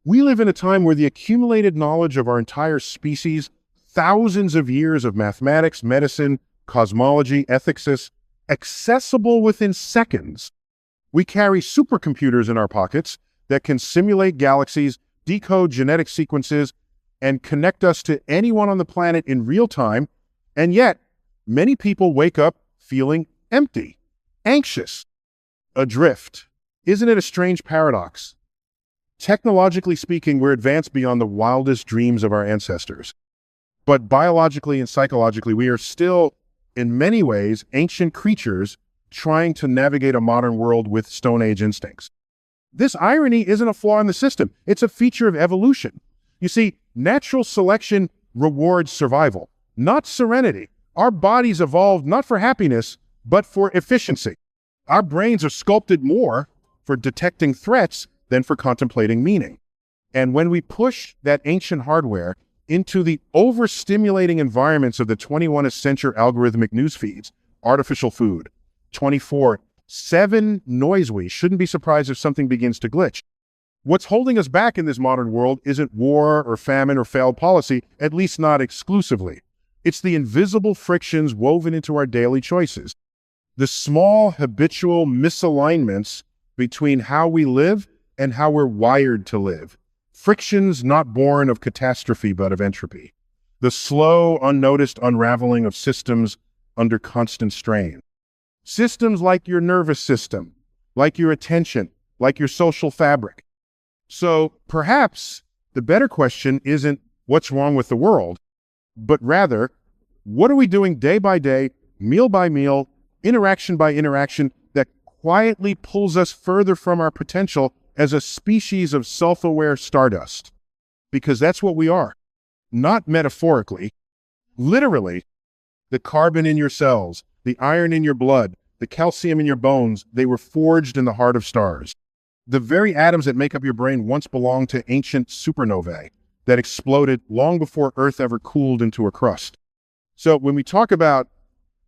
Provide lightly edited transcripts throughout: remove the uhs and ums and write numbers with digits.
We live in a time where the accumulated knowledge of our entire species, thousands of years of mathematics, medicine, cosmology, ethics, is accessible within seconds. We carry supercomputers in our pockets that can simulate galaxies, decode genetic sequences, and connect us to anyone on the planet in real time. And yet, many people wake up feeling empty, anxious, adrift. Isn't it a strange paradox? Technologically speaking, we're advanced beyond the wildest dreams of our ancestors. But biologically and psychologically, we are still, in many ways, ancient creatures trying to navigate a modern world with Stone Age instincts. This irony isn't a flaw in the system. It's a feature of evolution. You see, natural selection rewards survival, not serenity. Our bodies evolved not for happiness, but for efficiency. Our brains are sculpted more for detecting threats than for contemplating meaning. And when we push that ancient hardware into the overstimulating environments of the 21st century algorithmic news feeds, artificial food, 24/7 noise, we shouldn't be surprised if something begins to glitch. What's holding us back in this modern world isn't war or famine or failed policy, at least not exclusively. It's the invisible frictions woven into our daily choices. The small habitual misalignments between how we live and how we're wired to live. Frictions not born of catastrophe, but of entropy. The slow, unnoticed unraveling of systems under constant strain. Systems like your nervous system, like your attention, like your social fabric. So perhaps the better question isn't what's wrong with the world, but rather, what are we doing day by day, meal by meal, interaction by interaction that quietly pulls us further from our potential as a species of self-aware stardust? Because that's what we are. Not metaphorically, literally. The carbon in your cells, the iron in your blood, the calcium in your bones, they were forged in the heart of stars. The very atoms that make up your brain once belonged to ancient supernovae that exploded long before Earth ever cooled into a crust. So when we talk about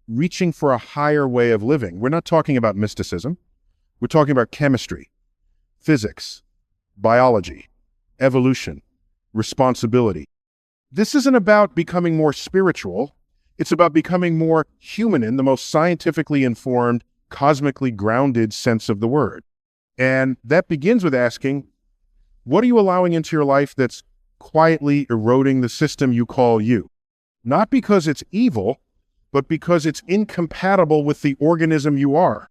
reaching for a higher way of living, we're not talking about mysticism. We're talking about chemistry, physics, biology, evolution, responsibility. This isn't about becoming more spiritual. It's about becoming more human in the most scientifically informed, cosmically grounded sense of the word. And that begins with asking, what are you allowing into your life that's quietly eroding the system you call you? Not because it's evil, but because it's incompatible with the organism you are.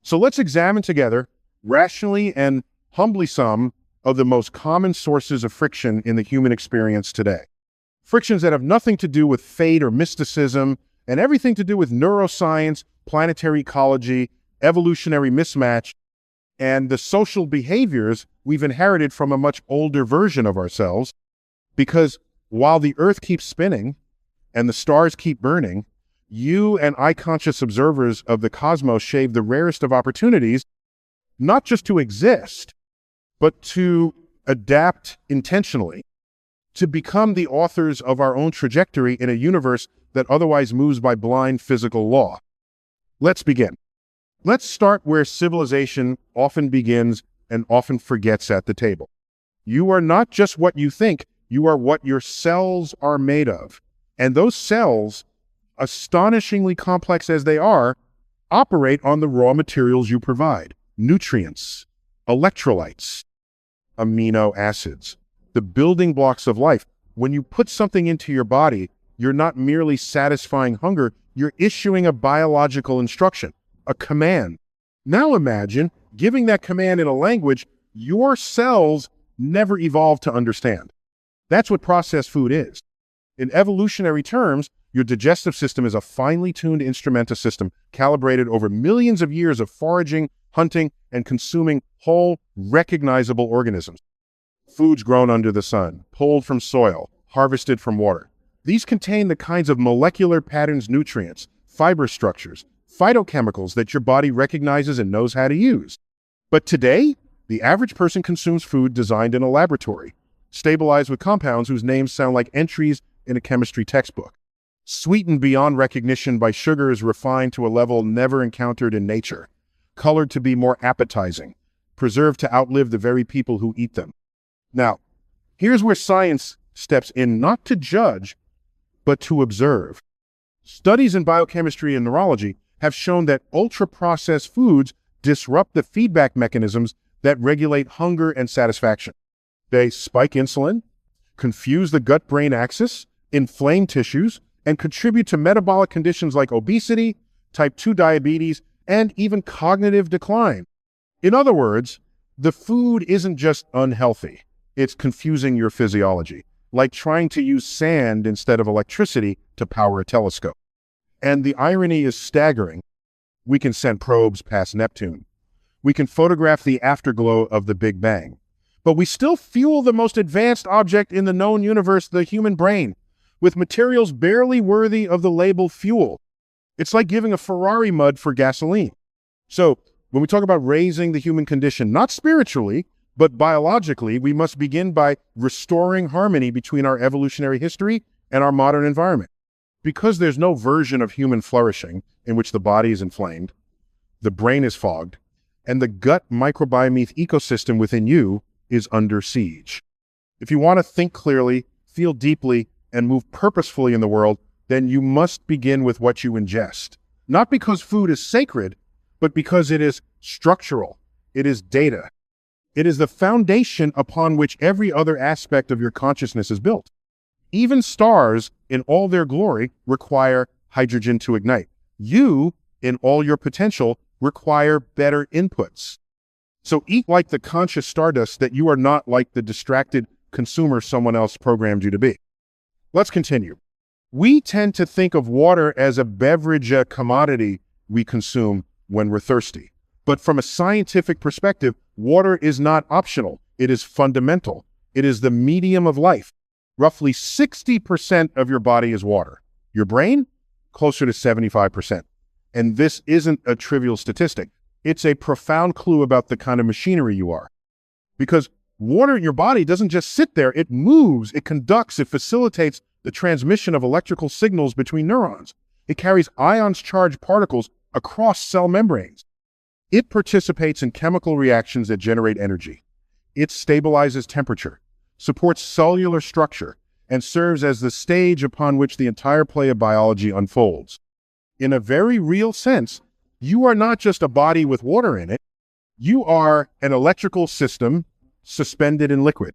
So let's examine together, rationally and humbly, some of the most common sources of friction in the human experience today. Frictions that have nothing to do with fate or mysticism, and everything to do with neuroscience, planetary ecology, evolutionary mismatch, and the social behaviors we've inherited from a much older version of ourselves. Because while the Earth keeps spinning and the stars keep burning, you and eye-conscious observers of the cosmos shave the rarest of opportunities, not just to exist, but to adapt intentionally, to become the authors of our own trajectory in a universe that otherwise moves by blind physical law. Let's begin. Let's start where civilization often begins and often forgets at the table. You are not just what you think, you are what your cells are made of. And those cells, astonishingly complex as they are, operate on the raw materials you provide. Nutrients, electrolytes, amino acids, the building blocks of life. When you put something into your body, you're not merely satisfying hunger, you're issuing a biological instruction, a command. Now imagine giving that command in a language your cells never evolved to understand. That's what processed food is. In evolutionary terms, your digestive system is a finely tuned instrumenta system calibrated over millions of years of foraging, hunting, and consuming whole, recognizable organisms. Foods grown under the sun, pulled from soil, harvested from water. These contain the kinds of molecular patterns, nutrients, fiber structures, phytochemicals that your body recognizes and knows how to use. But today, the average person consumes food designed in a laboratory, stabilized with compounds whose names sound like entries in a chemistry textbook, sweetened beyond recognition by sugars refined to a level never encountered in nature, colored to be more appetizing, preserved to outlive the very people who eat them. Now, here's where science steps in not to judge, but to observe. Studies in biochemistry and neurology have shown that ultra-processed foods disrupt the feedback mechanisms that regulate hunger and satisfaction. They spike insulin, confuse the gut-brain axis, inflame tissues, and contribute to metabolic conditions like obesity, type 2 diabetes, and even cognitive decline. In other words, the food isn't just unhealthy, it's confusing your physiology, like trying to use sand instead of electricity to power a telescope. And the irony is staggering. We can send probes past Neptune. We can photograph the afterglow of the Big Bang. But we still fuel the most advanced object in the known universe, the human brain, with materials barely worthy of the label fuel. It's like giving a Ferrari mud for gasoline. So, when we talk about raising the human condition, not spiritually, but biologically, we must begin by restoring harmony between our evolutionary history and our modern environment. Because there's no version of human flourishing in which the body is inflamed, the brain is fogged, and the gut microbiome ecosystem within you is under siege. If you want to think clearly, feel deeply, and move purposefully in the world, then you must begin with what you ingest. Not because food is sacred, but because it is structural. It is data. It is the foundation upon which every other aspect of your consciousness is built. Even stars, in all their glory, require hydrogen to ignite. You, in all your potential, require better inputs. So eat like the conscious stardust that you are not like the distracted consumer someone else programmed you to be. Let's continue. We tend to think of water as a beverage, a commodity we consume when we're thirsty. But from a scientific perspective, water is not optional. It is fundamental. It is the medium of life. Roughly 60% of your body is water. Your brain, closer to 75%. And this isn't a trivial statistic. It's a profound clue about the kind of machinery you are. Because water in your body doesn't just sit there, it moves, it conducts, it facilitates the transmission of electrical signals between neurons. It carries ions-charged particles across cell membranes. It participates in chemical reactions that generate energy. It stabilizes temperature, supports cellular structure, and serves as the stage upon which the entire play of biology unfolds. In a very real sense, you are not just a body with water in it. You are an electrical system suspended in liquid.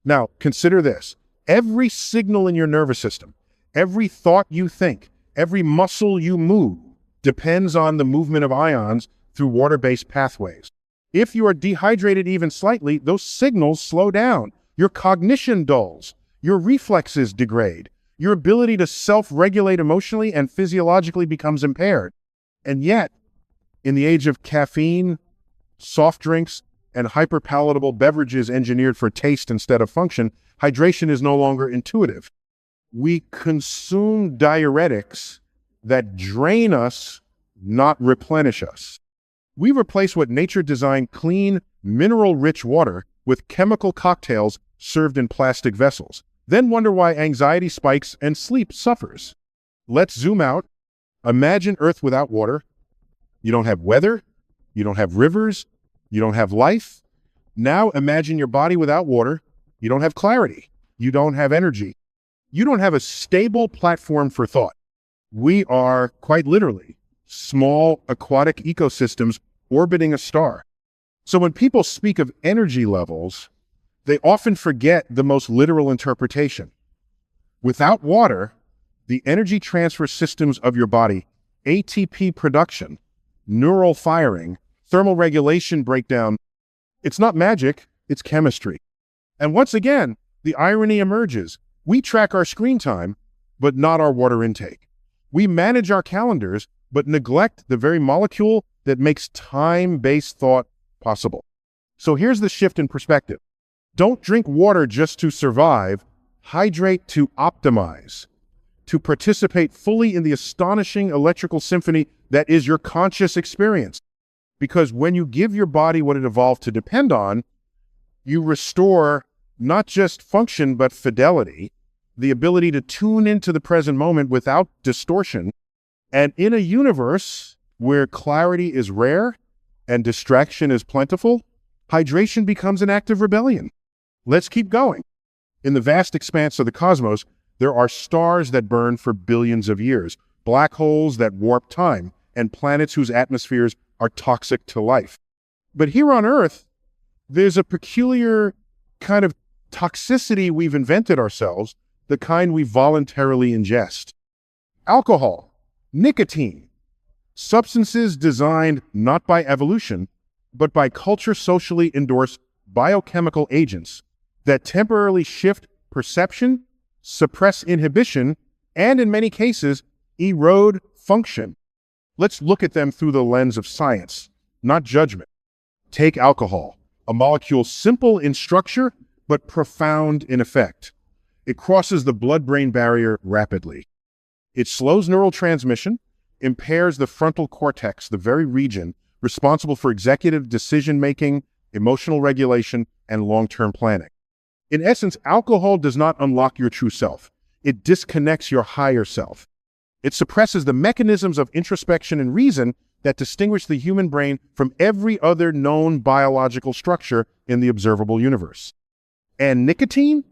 Now, consider this. Every signal in your nervous system, every thought you think, every muscle you move, depends on the movement of ions through water-based pathways. If you are dehydrated even slightly, those signals slow down. Your cognition dulls. Your reflexes degrade. Your ability to self-regulate emotionally and physiologically becomes impaired. And yet, in the age of caffeine, soft drinks, and hyperpalatable beverages engineered for taste instead of function, hydration is no longer intuitive. We consume diuretics that drain us, not replenish us. We replace what nature designed clean, mineral-rich water with chemical cocktails served in plastic vessels, then wonder why anxiety spikes and sleep suffers. Let's zoom out. Imagine Earth without water. You don't have weather. You don't have rivers. You don't have life. Now imagine your body without water. You don't have clarity. You don't have energy. You don't have a stable platform for thought. We are, quite literally, small aquatic ecosystems orbiting a star. So when people speak of energy levels, they often forget the most literal interpretation. Without water, the energy transfer systems of your body, ATP production, neural firing, thermal regulation breakdown, it's not magic, it's chemistry. And once again, the irony emerges. We track our screen time, but not our water intake. We manage our calendars, but neglect the very molecule that makes time-based thought possible. So here's the shift in perspective. Don't drink water just to survive, hydrate to optimize, to participate fully in the astonishing electrical symphony that is your conscious experience. Because when you give your body what it evolved to depend on, you restore not just function, but fidelity, the ability to tune into the present moment without distortion. And in a universe where clarity is rare and distraction is plentiful, hydration becomes an act of rebellion. Let's keep going. In the vast expanse of the cosmos, there are stars that burn for billions of years, black holes that warp time, and planets whose atmospheres are toxic to life. But here on Earth, there's a peculiar kind of toxicity we've invented ourselves, the kind we voluntarily ingest. Alcohol, nicotine, substances designed not by evolution, but by culture socially endorsed biochemical agents that temporarily shift perception, suppress inhibition, and in many cases, erode function. Let's look at them through the lens of science, not judgment. Take alcohol, a molecule simple in structure, but profound in effect. It crosses the blood-brain barrier rapidly. It slows neural transmission, impairs the frontal cortex, the very region responsible for executive decision-making, emotional regulation, and long-term planning. In essence, alcohol does not unlock your true self. It disconnects your higher self. It suppresses the mechanisms of introspection and reason that distinguish the human brain from every other known biological structure in the observable universe. And nicotine?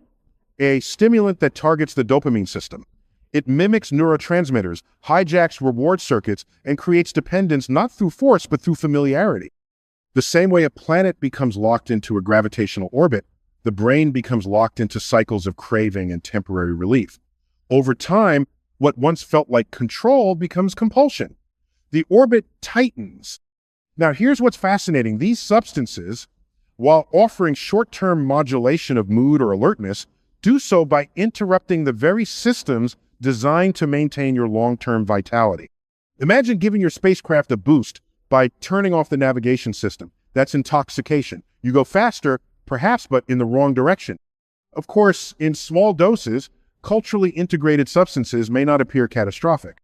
A stimulant that targets the dopamine system. It mimics neurotransmitters, hijacks reward circuits, and creates dependence not through force, but through familiarity. The same way a planet becomes locked into a gravitational orbit, the brain becomes locked into cycles of craving and temporary relief. Over time, what once felt like control becomes compulsion. The orbit tightens. Now, here's what's fascinating. These substances, while offering short-term modulation of mood or alertness, do so by interrupting the very systems designed to maintain your long-term vitality. Imagine giving your spacecraft a boost by turning off the navigation system. That's intoxication. You go faster, perhaps, but in the wrong direction. Of course, in small doses, culturally integrated substances may not appear catastrophic.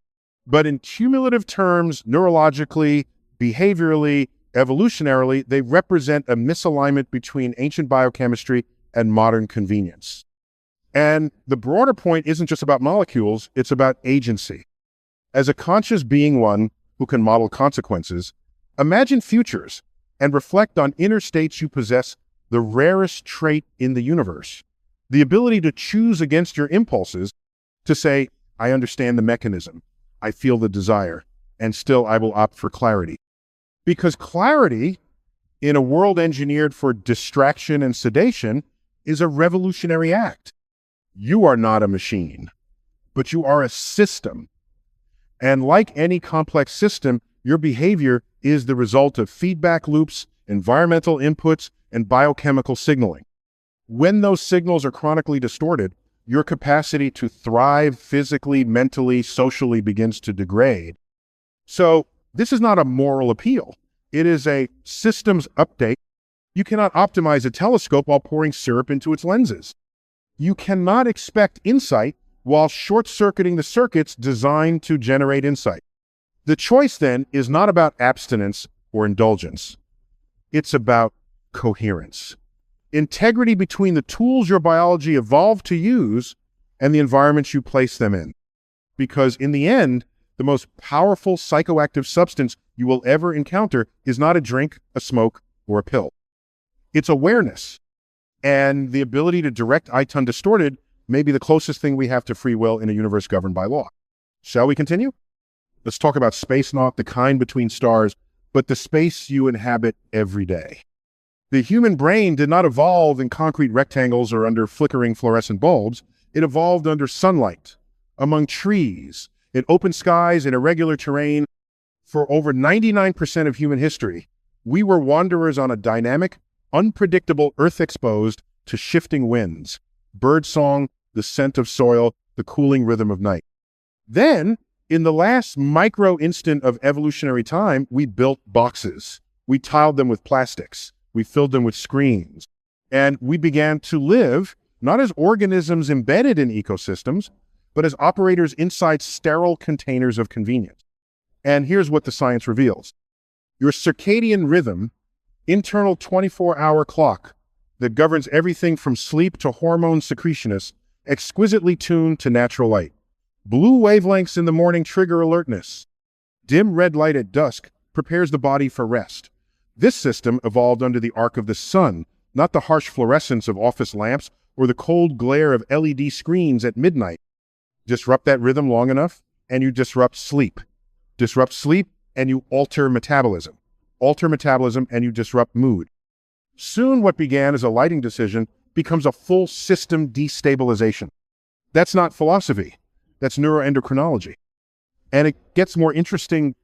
But in cumulative terms, neurologically, behaviorally, evolutionarily, they represent a misalignment between ancient biochemistry and modern convenience. And the broader point isn't just about molecules, it's about agency. As a conscious being one who can model consequences, imagine futures and reflect on inner states you possess, the rarest trait in the universe. The ability to choose against your impulses, to say, I understand the mechanism, I feel the desire, and still I will opt for clarity. Because clarity, in a world engineered for distraction and sedation, is a revolutionary act. You are not a machine, but you are a system. And like any complex system, your behavior is the result of feedback loops, environmental inputs, and biochemical signaling. When those signals are chronically distorted, your capacity to thrive physically, mentally, socially begins to degrade. So this is not a moral appeal. It is a systems update. You cannot optimize a telescope while pouring syrup into its lenses. You cannot expect insight while short-circuiting the circuits designed to generate insight. The choice then is not about abstinence or indulgence. It's about coherence. Integrity between the tools your biology evolved to use and the environments you place them in. Because in the end, the most powerful psychoactive substance you will ever encounter is not a drink, a smoke, or a pill. It's awareness. And the ability to direct eye undistorted may be the closest thing we have to free will in a universe governed by law. Shall we continue? Let's talk about space, not the kind between stars, but the space you inhabit every day. The human brain did not evolve in concrete rectangles or under flickering fluorescent bulbs. It evolved under sunlight, among trees, in open skies, in irregular terrain. For over 99% of human history, we were wanderers on a dynamic, unpredictable earth exposed to shifting winds, birdsong, the scent of soil, the cooling rhythm of night. Then, in the last micro instant of evolutionary time, we built boxes. We tiled them with plastics. We filled them with screens. And we began to live not as organisms embedded in ecosystems, but as operators inside sterile containers of convenience. And here's what the science reveals. Your circadian rhythm, internal 24-hour clock that governs everything from sleep to hormone secretion, is exquisitely tuned to natural light. Blue wavelengths in the morning trigger alertness. Dim red light at dusk prepares the body for rest. This system evolved under the arc of the sun, not the harsh fluorescence of office lamps or the cold glare of LED screens at midnight. Disrupt that rhythm long enough, and you disrupt sleep. Disrupt sleep, and you alter metabolism. Alter metabolism, and you disrupt mood. Soon, what began as a lighting decision becomes a full system destabilization. That's not philosophy. That's neuroendocrinology. And it gets more interesting.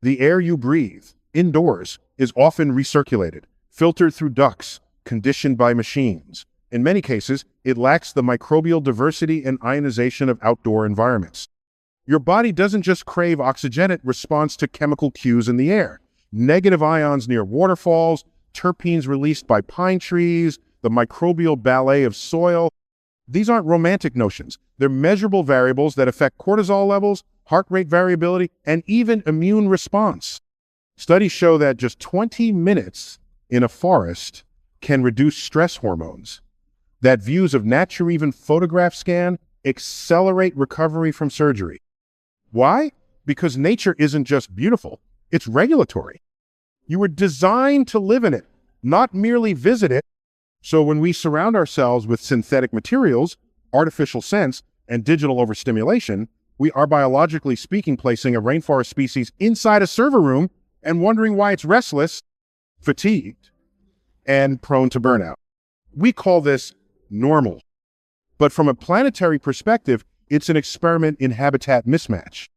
The air you breathe indoors is often recirculated, filtered through ducts, conditioned by machines. In many cases, it lacks the microbial diversity and ionization of outdoor environments. Your body doesn't just crave oxygen, it responds to chemical cues in the air. Negative ions near waterfalls, terpenes released by pine trees, the microbial ballet of soil. These aren't romantic notions. They're measurable variables that affect cortisol levels, heart rate variability, and even immune response. Studies show that just 20 minutes in a forest can reduce stress hormones, that views of nature, even photograph scan, accelerate recovery from surgery. Why? Because nature isn't just beautiful, it's regulatory. You were designed to live in it, not merely visit it. So when we surround ourselves with synthetic materials, artificial scents, and digital overstimulation, we are biologically speaking placing a rainforest species inside a server room and wondering why it's restless, fatigued, and prone to burnout. We call this normal. But from a planetary perspective, it's an experiment in habitat mismatch.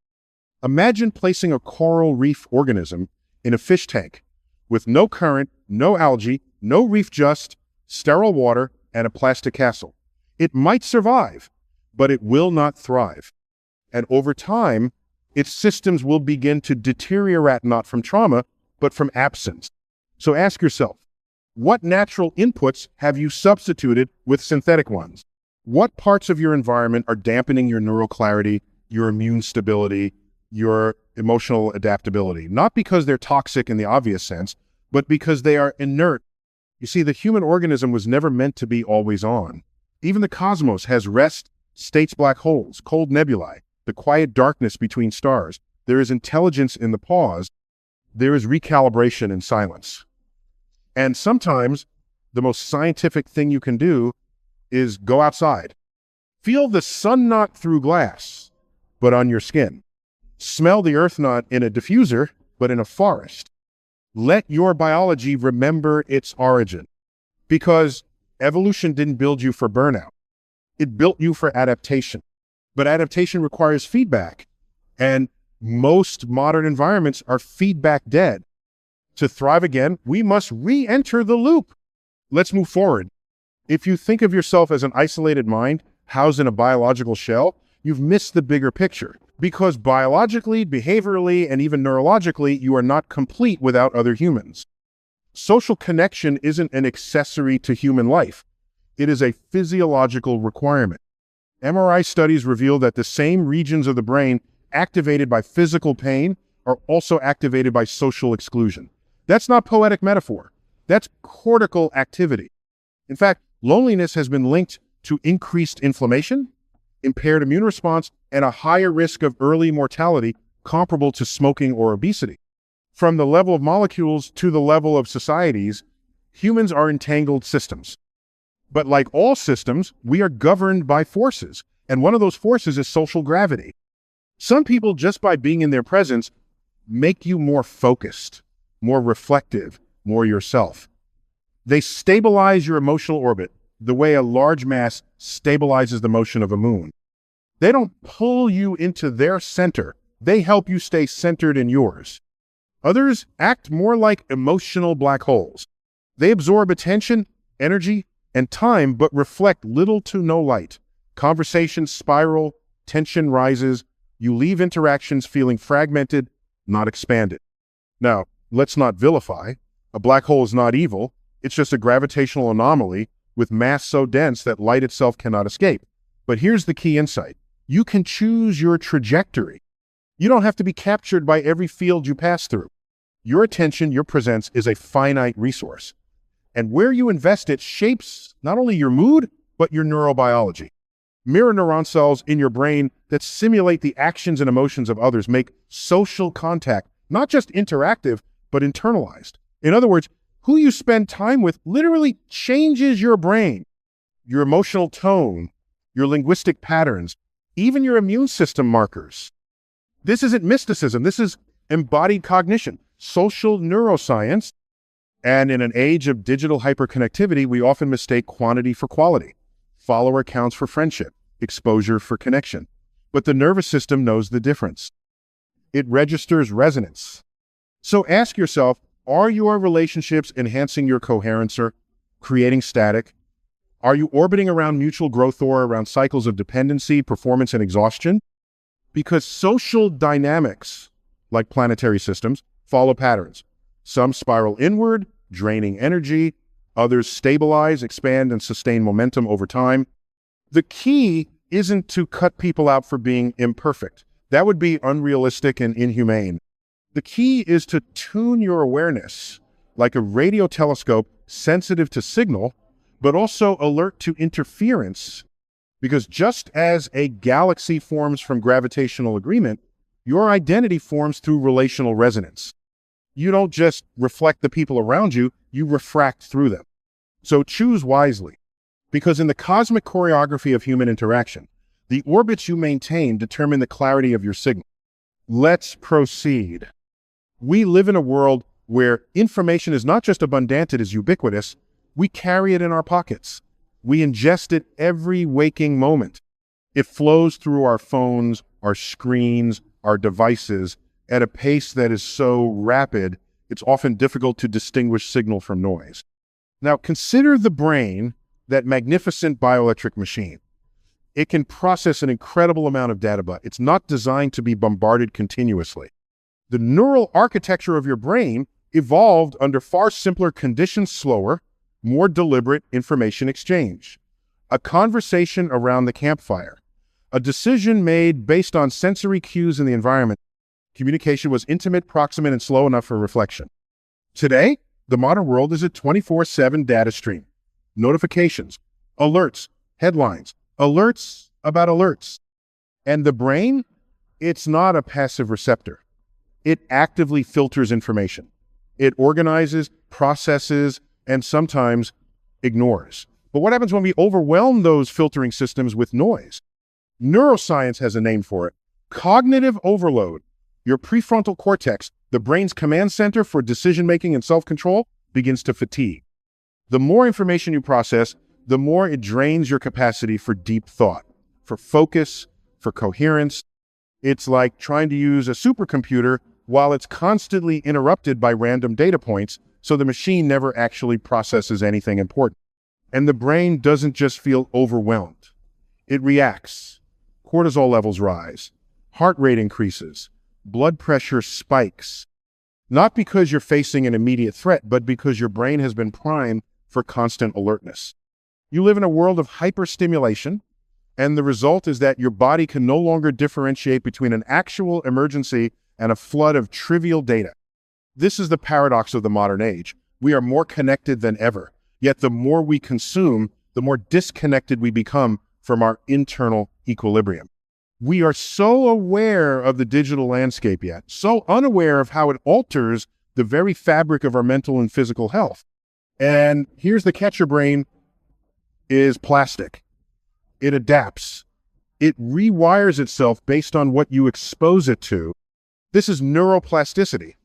Imagine placing a coral reef organism in a fish tank with no current, no algae, no reef, just sterile water and a plastic castle. It might survive, but it will not thrive. And over time, its systems will begin to deteriorate, not from trauma, but from absence. So ask yourself, what natural inputs have you substituted with synthetic ones? What parts of your environment are dampening your neural clarity, your immune stability, your emotional adaptability? Not because they're toxic in the obvious sense, but because they are inert. You see, the human organism was never meant to be always on. Even the cosmos has rest, states, black holes, cold nebulae, the quiet darkness between stars. There is intelligence in the pause. There is recalibration in silence. And sometimes the most scientific thing you can do is go outside. Feel the sun not through glass, but on your skin. Smell the earth not in a diffuser, but in a forest. Let your biology remember its origin, because evolution didn't build you for burnout. It built you for adaptation. But adaptation requires feedback, and most modern environments are feedback dead. To thrive again, we must re-enter the loop. Let's move forward. If you think of yourself as an isolated mind housed in a biological shell, you've missed the bigger picture. Because biologically, behaviorally, and even neurologically, you are not complete without other humans. Social connection isn't an accessory to human life. It is a physiological requirement. MRI studies reveal that the same regions of the brain activated by physical pain are also activated by social exclusion. That's not poetic metaphor. That's cortical activity. In fact, loneliness has been linked to increased inflammation, impaired immune response, and a higher risk of early mortality comparable to smoking or obesity. From the level of molecules to the level of societies, humans are entangled systems. But like all systems, we are governed by forces, and one of those forces is social gravity. Some people, just by being in their presence, make you more focused, more reflective, more yourself. They stabilize your emotional orbit the way a large mass stabilizes the motion of a moon. They don't pull you into their center. They help you stay centered in yours. Others act more like emotional black holes. They absorb attention, energy, and time, but reflect little to no light. Conversations spiral, tension rises. You leave interactions feeling fragmented, not expanded. Now, let's not vilify. A black hole is not evil. It's just a gravitational anomaly with mass so dense that light itself cannot escape. But here's the key insight. You can choose your trajectory. You don't have to be captured by every field you pass through. Your attention, your presence, is a finite resource. And where you invest it shapes not only your mood, but your neurobiology. Mirror neuron cells in your brain that simulate the actions and emotions of others make social contact not just interactive, but internalized. In other words, Who you spend time with literally changes your brain, your emotional tone, your linguistic patterns, even your immune system markers. This isn't mysticism. This is embodied cognition, social neuroscience. And in an age of digital hyperconnectivity, we often mistake quantity for quality, follower counts for friendship, exposure for connection. But the nervous system knows the difference. It registers resonance. So ask yourself, are your relationships enhancing your coherence or creating static? Are you orbiting around mutual growth or around cycles of dependency, performance, and exhaustion? Because social dynamics, like planetary systems, follow patterns. Some spiral inward, draining energy. Others stabilize, expand, and sustain momentum over time. The key isn't to cut people out for being imperfect. That would be unrealistic and inhumane. The key is to tune your awareness like a radio telescope, sensitive to signal, but also alert to interference. Because just as a galaxy forms from gravitational agreement, your identity forms through relational resonance. You don't just reflect the people around you, you refract through them. So choose wisely, because in the cosmic choreography of human interaction, the orbits you maintain determine the clarity of your signal. Let's proceed. We live in a world where information is not just abundant, it is ubiquitous. We carry it in our pockets. We ingest it every waking moment. It flows through our phones, our screens, our devices at a pace that is so rapid, it's often difficult to distinguish signal from noise. Now, consider the brain, that magnificent bioelectric machine. It can process an incredible amount of data, but it's not designed to be bombarded continuously. The neural architecture of your brain evolved under far simpler conditions, slower, more deliberate information exchange. A conversation around the campfire. A decision made based on sensory cues in the environment. Communication was intimate, proximate, and slow enough for reflection. Today, the modern world is a 24/7 data stream. Notifications, alerts, headlines, alerts about alerts. And the brain, it's not a passive receptor. It actively filters information. It organizes, processes, and sometimes ignores. But what happens when we overwhelm those filtering systems with noise? Neuroscience has a name for it. Cognitive overload. Your prefrontal cortex, the brain's command center for decision-making and self-control, begins to fatigue. The more information you process, the more it drains your capacity for deep thought, for focus, for coherence. It's like trying to use a supercomputer while it's constantly interrupted by random data points, so the machine never actually processes anything important. And the brain doesn't just feel overwhelmed. It reacts. Cortisol levels rise. Heart rate increases. Blood pressure spikes. Not because you're facing an immediate threat, but because your brain has been primed for constant alertness. You live in a world of hyperstimulation, and the result is that your body can no longer differentiate between an actual emergency and a flood of trivial data. This is the paradox of the modern age. We are more connected than ever, yet the more we consume, the more disconnected we become from our internal equilibrium. We are so aware of the digital landscape yet, so unaware of how it alters the very fabric of our mental and physical health. And here's the catch: your brain is plastic. It adapts. It rewires itself based on what you expose it to. This is neuroplasticity,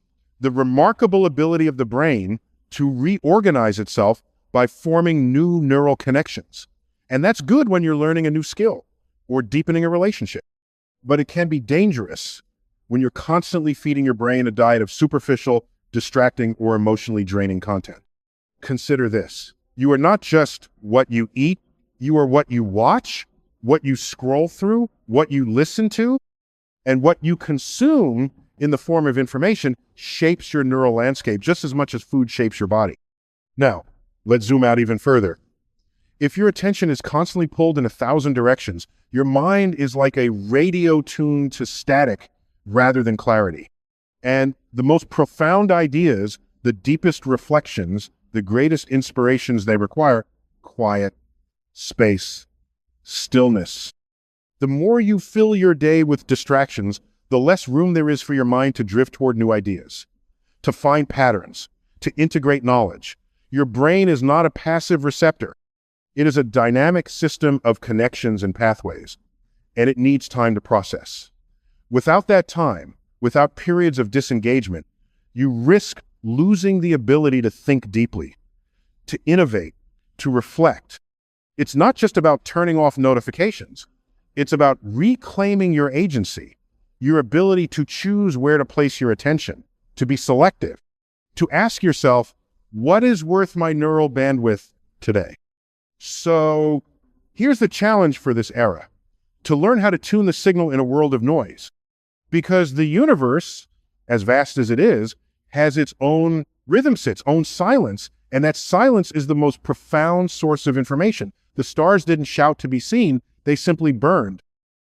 the remarkable ability of the brain to reorganize itself by forming new neural connections. And that's good when you're learning a new skill or deepening a relationship. But it can be dangerous when you're constantly feeding your brain a diet of superficial, distracting, or emotionally draining content. Consider this. You are not just what you eat, you are what you watch, what you scroll through, what you listen to, and what you consume in the form of information shapes your neural landscape just as much as food shapes your body. Now, let's zoom out even further. If your attention is constantly pulled in 1,000 directions, your mind is like a radio tuned to static rather than clarity. And the most profound ideas, the deepest reflections, the greatest inspirations, they require quiet, space, stillness. The more you fill your day with distractions, the less room there is for your mind to drift toward new ideas, to find patterns, to integrate knowledge. Your brain is not a passive receptor. It is a dynamic system of connections and pathways, and it needs time to process. Without that time, without periods of disengagement, you risk losing the ability to think deeply, to innovate, to reflect. It's not just about turning off notifications. It's about reclaiming your agency, your ability to choose where to place your attention, to be selective, to ask yourself, what is worth my neural bandwidth today? So here's the challenge for this era, to learn how to tune the signal in a world of noise. Because the universe, as vast as it is, has its own rhythms, its own silence, and that silence is the most profound source of information. The stars didn't shout to be seen, they simply burned.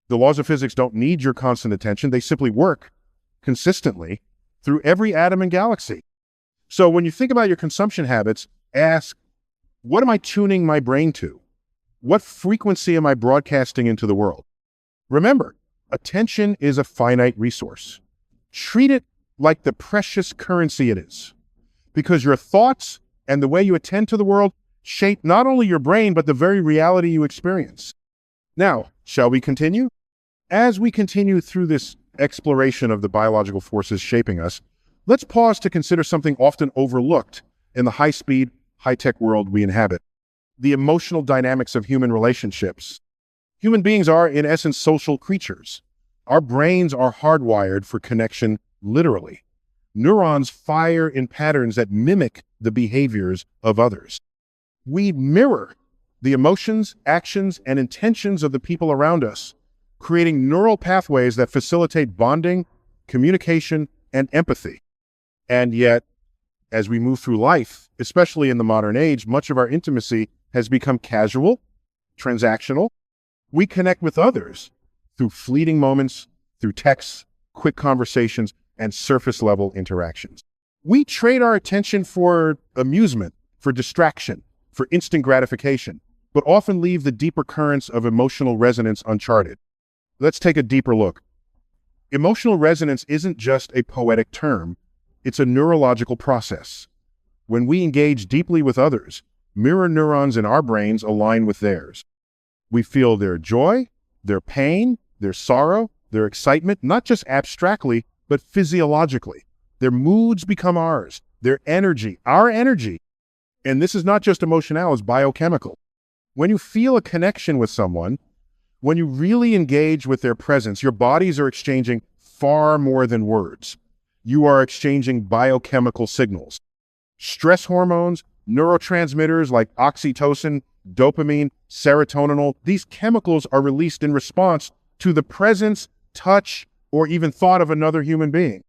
The laws of physics don't need your constant attention, they simply work consistently through every atom and galaxy. So when you think about your consumption habits, ask, what am I tuning my brain to? What frequency am I broadcasting into the world? Remember, attention is a finite resource. Treat it like the precious currency it is, because your thoughts and the way you attend to the world shape not only your brain, but the very reality you experience. Now, shall we continue? As we continue through this exploration of the biological forces shaping us, let's pause to consider something often overlooked in the high-speed, high-tech world we inhabit: the emotional dynamics of human relationships. Human beings are, in essence, social creatures. Our brains are hardwired for connection, literally. Neurons fire in patterns that mimic the behaviors of others. We mirror the emotions, actions, and intentions of the people around us, creating neural pathways that facilitate bonding, communication, and empathy. And yet, as we move through life, especially in the modern age, much of our intimacy has become casual, transactional. We connect with others through fleeting moments, through texts, quick conversations, and surface-level interactions. We trade our attention for amusement, for distraction, for instant gratification, but often leave the deeper currents of emotional resonance uncharted. Let's take a deeper look. Emotional resonance isn't just a poetic term, it's a neurological process. When we engage deeply with others, mirror neurons in our brains align with theirs. We feel their joy, their pain, their sorrow, their excitement, not just abstractly, but physiologically. Their moods become ours, their energy, our energy. And this is not just emotional, it's biochemical. When you feel a connection with someone, when you really engage with their presence, your bodies are exchanging far more than words. You are exchanging biochemical signals. Stress hormones, neurotransmitters like oxytocin, dopamine, serotonin, these chemicals are released in response to the presence, touch, or even thought of another human being.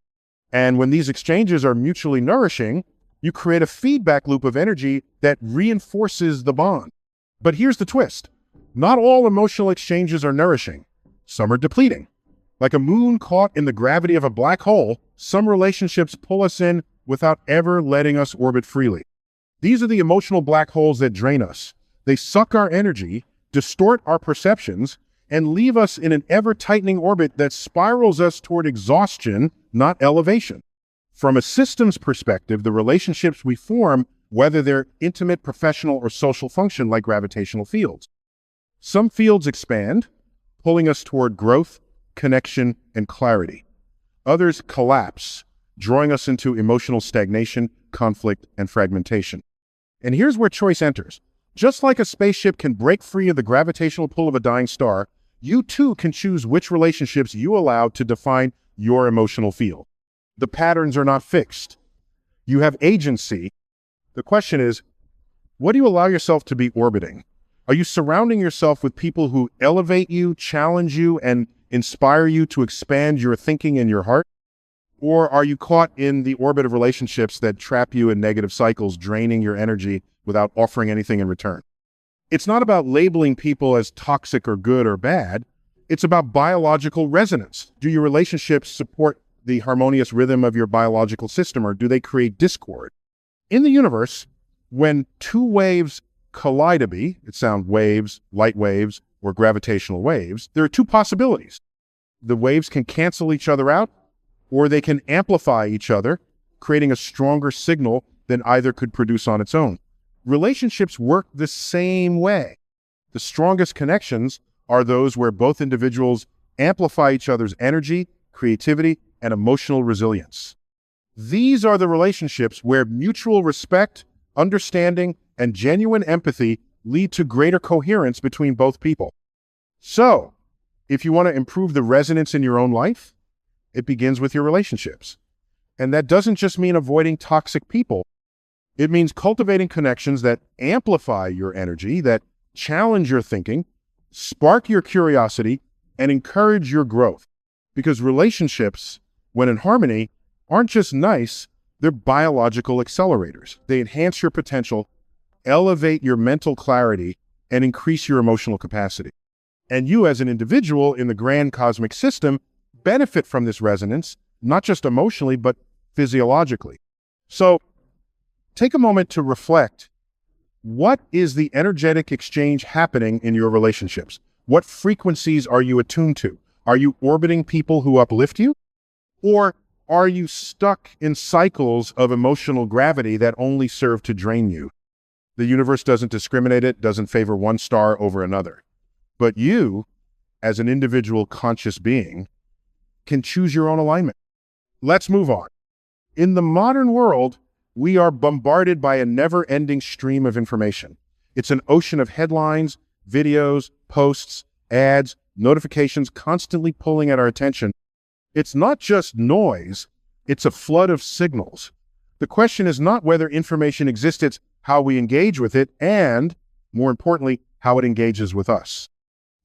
And when these exchanges are mutually nourishing, you create a feedback loop of energy that reinforces the bond. But here's the twist. Not all emotional exchanges are nourishing. Some are depleting. Like a moon caught in the gravity of a black hole, some relationships pull us in without ever letting us orbit freely. These are the emotional black holes that drain us. They suck our energy, distort our perceptions, and leave us in an ever-tightening orbit that spirals us toward exhaustion, not elevation. From a systems perspective, the relationships we form, whether they're intimate, professional, or social, function like gravitational fields. Some fields expand, pulling us toward growth, connection, and clarity. Others collapse, drawing us into emotional stagnation, conflict, and fragmentation. And here's where choice enters. Just like a spaceship can break free of the gravitational pull of a dying star, you too can choose which relationships you allow to define your emotional field. The patterns are not fixed. You have agency. The question is, what do you allow yourself to be orbiting? Are you surrounding yourself with people who elevate you, challenge you, and inspire you to expand your thinking and your heart? Or are you caught in the orbit of relationships that trap you in negative cycles, draining your energy without offering anything in return? It's not about labeling people as toxic or good or bad. It's about biological resonance. Do your relationships support the harmonious rhythm of your biological system, or do they create discord? In the universe, when two waves collide, sound waves, light waves, or gravitational waves, there are two possibilities. The waves can cancel each other out, or they can amplify each other, creating a stronger signal than either could produce on its own. Relationships work the same way. The strongest connections are those where both individuals amplify each other's energy, creativity, and emotional resilience. These are the relationships where mutual respect, understanding, and genuine empathy lead to greater coherence between both people. So, if you want to improve the resonance in your own life, it begins with your relationships. And that doesn't just mean avoiding toxic people. It means cultivating connections that amplify your energy, that challenge your thinking, spark your curiosity, and encourage your growth. Because relationships, when in harmony, aren't just nice, they're biological accelerators. They enhance your potential, elevate your mental clarity, and increase your emotional capacity. And you as an individual in the grand cosmic system benefit from this resonance, not just emotionally, but physiologically. So take a moment to reflect. What is the energetic exchange happening in your relationships? What frequencies are you attuned to? Are you orbiting people who uplift you? Or are you stuck in cycles of emotional gravity that only serve to drain you? The universe doesn't discriminate, it doesn't favor one star over another. But you, as an individual conscious being, can choose your own alignment. Let's move on. In the modern world, we are bombarded by a never-ending stream of information. It's an ocean of headlines, videos, posts, ads, notifications constantly pulling at our attention. It's not just noise, it's a flood of signals. The question is not whether information exists, it's how we engage with it and, more importantly, how it engages with us.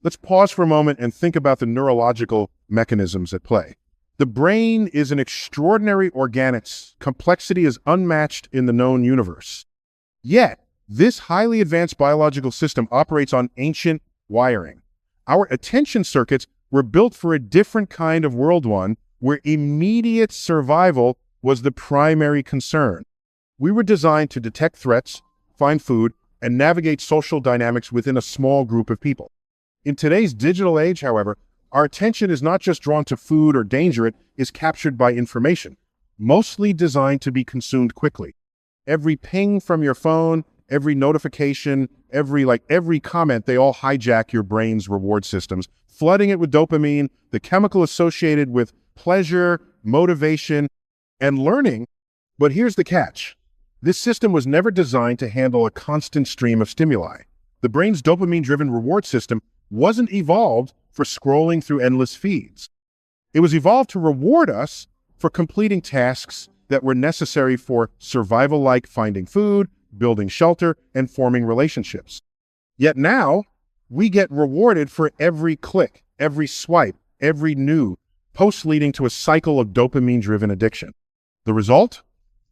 Let's pause for a moment and think about the neurological mechanisms at play. The brain is an extraordinary organics. Complexity is unmatched in the known universe. Yet, this highly advanced biological system operates on ancient wiring. Our attention circuits were built for a different kind of world, one where immediate survival was the primary concern. We were designed to detect threats, find food, and navigate social dynamics within a small group of people. In today's digital age, however, our attention is not just drawn to food or danger, it is captured by information, mostly designed to be consumed quickly. Every ping from your phone, every notification, every comment, they all hijack your brain's reward systems, flooding it with dopamine, the chemical associated with pleasure, motivation, and learning. But here's the catch. This system was never designed to handle a constant stream of stimuli. The brain's dopamine-driven reward system wasn't evolved for scrolling through endless feeds. It was evolved to reward us for completing tasks that were necessary for survival, like finding food, building shelter, and forming relationships. Yet now, we get rewarded for every click, every swipe, every new post, leading to a cycle of dopamine-driven addiction. The result?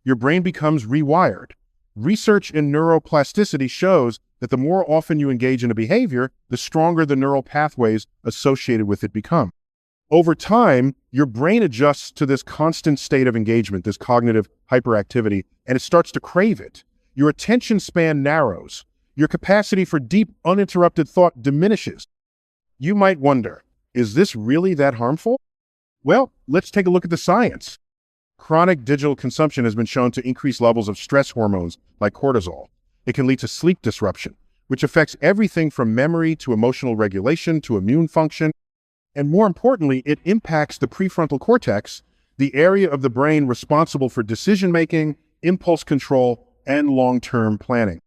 Your brain becomes rewired. Research in neuroplasticity shows that the more often you engage in a behavior, the stronger the neural pathways associated with it become. Over time, your brain adjusts to this constant state of engagement, this cognitive hyperactivity, and it starts to crave it. Your attention span narrows. Your capacity for deep, uninterrupted thought diminishes. You might wonder, is this really that harmful? Well, let's take a look at the science. Chronic digital consumption has been shown to increase levels of stress hormones like cortisol. It can lead to sleep disruption, which affects everything from memory to emotional regulation to immune function. And more importantly, it impacts the prefrontal cortex, the area of the brain responsible for decision-making, impulse control, and long-term planning.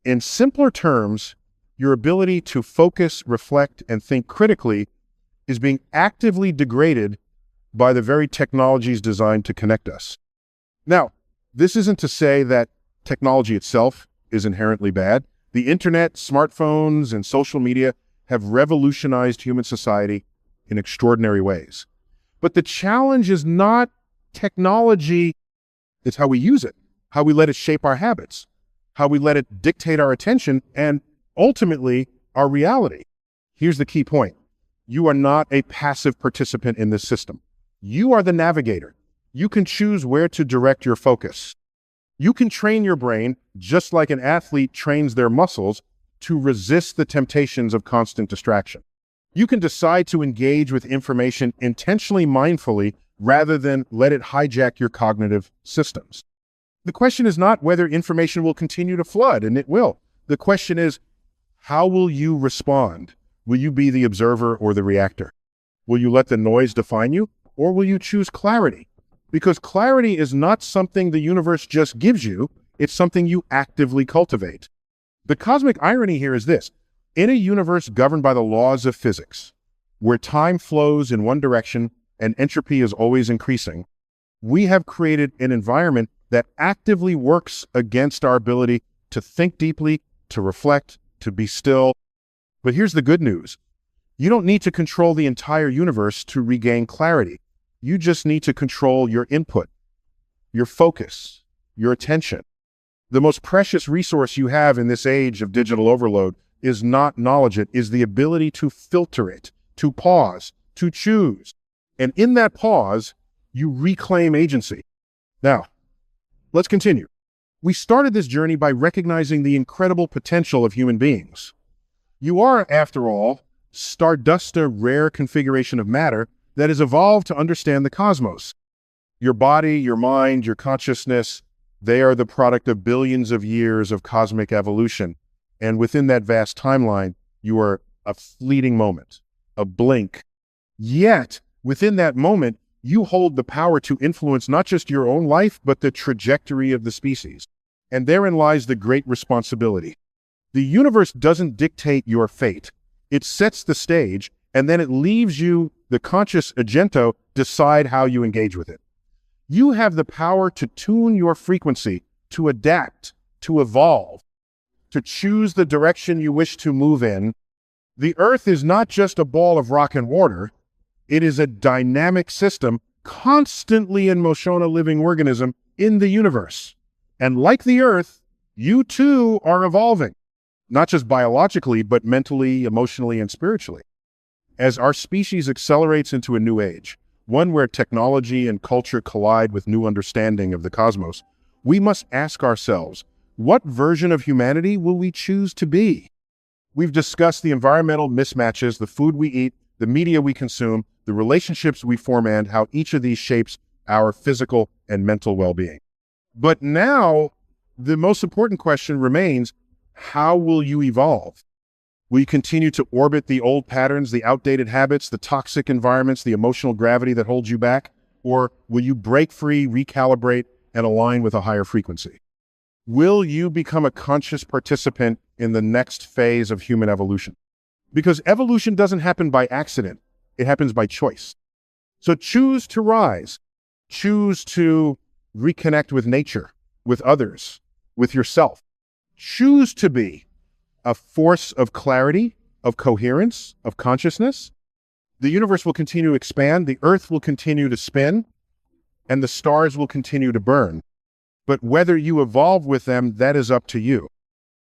In simpler terms, your ability to focus, reflect, and think critically is being actively degraded by the very technologies designed to connect us. Now, this isn't to say that technology itself is inherently bad. The internet, smartphones, and social media have revolutionized human society in extraordinary ways. But the challenge is not technology, it's how we use it, how we let it shape our habits, how we let it dictate our attention, and ultimately, our reality. Here's the key point. You are not a passive participant in this system. You are the navigator. You can choose where to direct your focus. You can train your brain, just like an athlete trains their muscles, to resist the temptations of constant distraction. You can decide to engage with information intentionally, mindfully, rather than let it hijack your cognitive systems. The question is not whether information will continue to flood, and it will. The question is, how will you respond? Will you be the observer or the reactor? Will you let the noise define you, or will you choose clarity? Because clarity is not something the universe just gives you, it's something you actively cultivate. The cosmic irony here is this: in a universe governed by the laws of physics, where time flows in one direction and entropy is always increasing, we have created an environment that actively works against our ability to think deeply, to reflect, to be still. But here's the good news. You don't need to control the entire universe to regain clarity. You just need to control your input, your focus, your attention. The most precious resource you have in this age of digital overload is not knowledge, it is the ability to filter it, to pause, to choose. And in that pause, you reclaim agency. Now, let's continue. We started this journey by recognizing the incredible potential of human beings. You are, after all, stardust, a rare configuration of matter that has evolved to understand the cosmos. Your body, your mind, your consciousness, they are the product of billions of years of cosmic evolution. And within that vast timeline, you are a fleeting moment, a blink. Yet, within that moment, you hold the power to influence not just your own life, but the trajectory of the species. And therein lies the great responsibility. The universe doesn't dictate your fate. It sets the stage, and then it leaves you, the conscious agento, decide how you engage with it. You have the power to tune your frequency, to adapt, to evolve, to choose the direction you wish to move in. The Earth is not just a ball of rock and water. It is a dynamic system, constantly in motion, a living organism in the universe. And like the Earth, you too are evolving, not just biologically, but mentally, emotionally, and spiritually. As our species accelerates into a new age, one where technology and culture collide with new understanding of the cosmos, we must ask ourselves, what version of humanity will we choose to be? We've discussed the environmental mismatches, the food we eat, the media we consume, the relationships we form, and how each of these shapes our physical and mental well-being. But now, the most important question remains, how will you evolve? Will you continue to orbit the old patterns, the outdated habits, the toxic environments, the emotional gravity that holds you back? Or will you break free, recalibrate, and align with a higher frequency? Will you become a conscious participant in the next phase of human evolution? Because evolution doesn't happen by accident. It happens by choice. So choose to rise. Choose to reconnect with nature, with others, with yourself. Choose to be a force of clarity, of coherence, of consciousness. The universe will continue to expand, the earth will continue to spin, and the stars will continue to burn. But whether you evolve with them, that is up to you.